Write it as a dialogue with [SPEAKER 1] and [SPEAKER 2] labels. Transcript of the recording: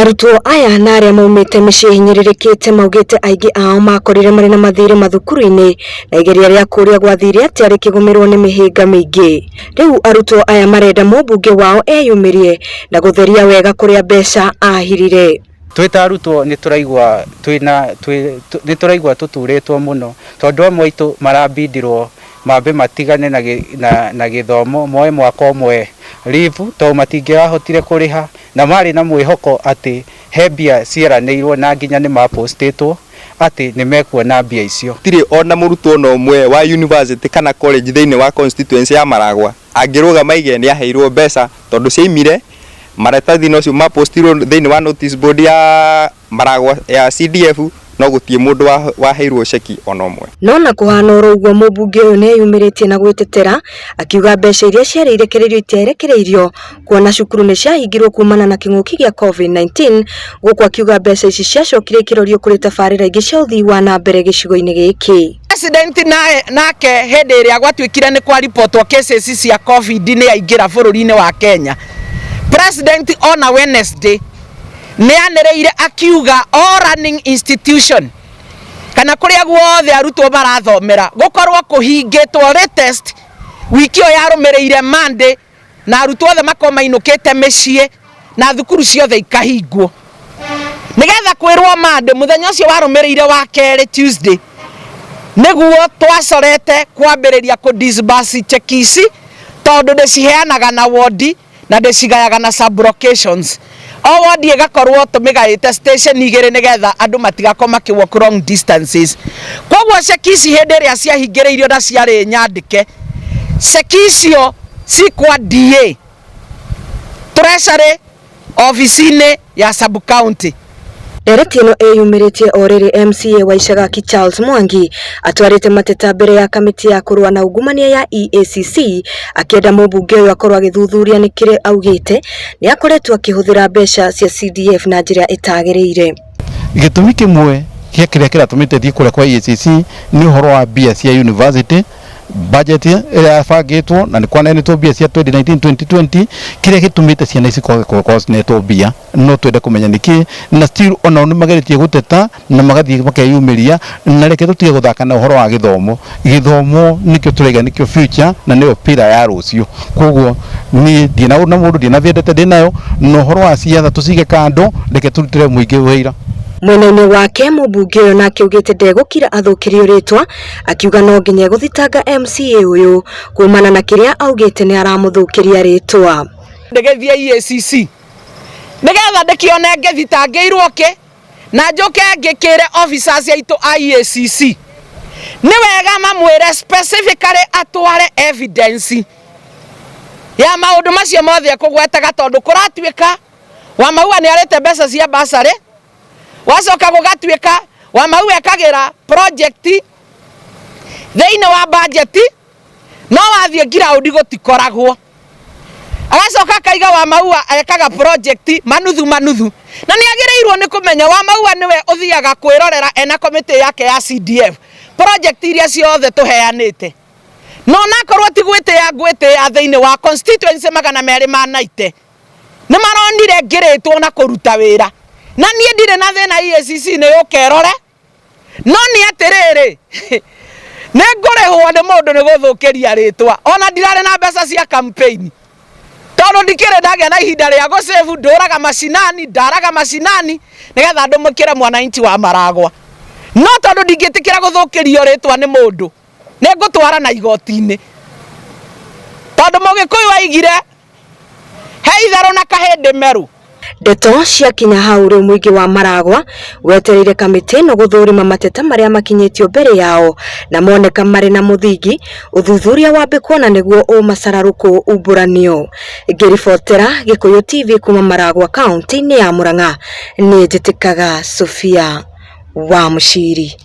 [SPEAKER 1] Arutwo aya na aria maumite micii hinyiririkite maugite aingi ao makorire mari na mathire mathukuru-ini na igeria ria kuria gwathire ati ari kigumirwo ni mihinga mingi. Riu arutwo aya marenda mũmbunge wao eyumirie na gutheria wega kuria mbeca ahirire.
[SPEAKER 2] Twita arutwo ni turaigua tuturitwo muno tondu amwe itu marabindirwo mambe matigane na githomo moe mwaka umwe rivu to matingirahotire kuriha na mari na mwihoko ati hebia ciaranirwo na nginya ni mapostitwo ati ni mekuona mbia icio.
[SPEAKER 3] Tiri ona murutwo no mwe wa university kana college thiini wa constituency ya Maragwa angiruga maige ni aheirwo mbeca tondu ciaimire maratathi no cio mapostirwo thiini wa notice board ya Maragwa ya CDF no gutie mundu waheirwo ceki onomwe.
[SPEAKER 1] Nona kuhana uguo mũmbunge uyu ni yumiritie na gwitetera akiuga mbeca iria ciarerekereirio itiarekereirio kuona cukuru ni ciahingirwo kumana na king'uki gia COVID-19 guku akiuga mbeca ici ciacokire ikirorio kuri tabarĩra ingĩ cia ũthii wa na mbere gĩcigo-inĩ gĩkĩ.
[SPEAKER 4] President nake hĩndĩ ĩrĩa gwatuĩkire nĩ kwa reportwo cases cia COVID nĩ yaingĩra bũrũri-inĩ wa Kenya. President on Wednesday neanereire akiuga all running institution kana kuria guothe arutwo marathomera gukorwo kuhingitwo latest wiki yo yarumireire Monday na arutwo othe makomainukite micii na thukuru ciothe ikahingwo nigetha kwirwo Monday muthenya ucio warumireire wa kere Tuesday niguo twacorete kwambiriria ku disburse cheki ici tondu ndiciheanaga na ward na ndicigayaga na sub locations. O ward igakorwo tumigaite station igere nigetha andu matigakoma ki walk long distances. Kwoguo ceki ici hindi ria ciahingireirio na ciari nyandike ceki icio cikwa DA treasury office-ini ya sub county.
[SPEAKER 1] Ndereti ĩno eyumĩrĩtie orĩrĩ MCA wa Ishagaki Charles Mwangi atwarĩte mateta mbere ya kamĩtĩ ya kũrũa na ungumania ya EACC akienda mũmbunge ũyũ akorwo agĩthuthuria nĩ kĩrĩa augĩte nĩ akoretwo akĩhũthĩra mbeca cia CDF na njĩra ĩtagĩrĩire.
[SPEAKER 5] Gĩtũmi kĩmwe kĩa kĩrĩa kĩratũmĩte thiĩ kũrĩa kwa EACC nĩ ũhoro wa mbia cia university budget ĩrĩa yabangĩtwo na nĩ kwanenetwo mbia cia 2019-2020 kĩrĩa gĩtũmĩte ciana ici kwaga mbia no twende kũmenya nĩkĩ na still ona nĩ mageretie gũteta na magathiĩ makeyumĩria na reke tũtige gũthaka na ũhoro wa gĩthomo nĩkĩo tũraiga nĩkĩo future na nĩyo pillar ya rũciũ. Koguo niĩ ndina mũndũ ndinathĩndete ndĩnayo na ũhoro wa ciatha tũcige kando reke tũrutĩre mũingĩ wĩra.
[SPEAKER 1] Mwena-inĩ wake mũmbunge ũyũ nake augĩte ndegũkira athũkĩrio rĩtwa akiuga no nginya gũthitanga MCA ũyũ kumana na kĩrĩa augĩte nĩ aramũthũkĩria rĩtwa.
[SPEAKER 4] Ndegethie EACC nigetha ndĩkĩone ngĩthitangĩirwo kĩ na njoke ngĩkĩre officers aitũ a EACC nĩ wega mamwĩre specifically atware evidence ya maũndũ macio mothe kũgwetaga tondũ kũratuĩka Wamaua nĩ arĩte mbeca cia basarĩ wacoka gũgatuĩka Wamaua ekagira project thĩinĩ wa budget no wathiĩ ground gũtikoragwo agacoka kaiga Wamaua ekaga project manuthu na nĩ agĩrĩirwo nĩ kũmenya Wamaua nĩwe ũthiaga kwĩrorera ena committee yake ya CDF project iria ciothe tũheanĩte no nakorwo ti gwĩtĩa thĩinĩ wa constituency 290 nĩ maronire ngĩrĩtwo na kũruta wĩra na niĩ ndirĩ na thĩna EACC nĩ ũkerore no nĩ atĩrĩrĩ nĩ ngũrĩhwo nĩ mũndũ nĩ gũthũkĩria rĩtwa ona ndirarĩ na mbeca cia campaign tondũ ndikĩrĩ ndagĩa na ihinda rĩa gũsave ndaraga macinani nĩgetha andũ mũkĩre mwananchi wa Maragwa no tondũ ndingĩtĩkĩra gũthũkĩrio rĩtwa nĩ mũndũ nĩ ngũtwara na igoti-inĩ tondũ Mũgĩkũyũ aigire he itharũ na kahĩndĩ meru.
[SPEAKER 1] Ndeto ciakinya hau rĩu mũingĩ wa Maragwa wetereire kamĩtĩ no gũthũrima mateta marĩa makinyĩtio mbere yao na moneka marĩ na mũthingi ũthuthuria wambĩkwo na nĩguo ũmacararũkũ umbũranio. Ngĩribotera Gĩkũyũ TV kuma Maragwa kaunti-inĩ ya Murang'a nĩ njĩtĩkaga Sophia wa Muchiri.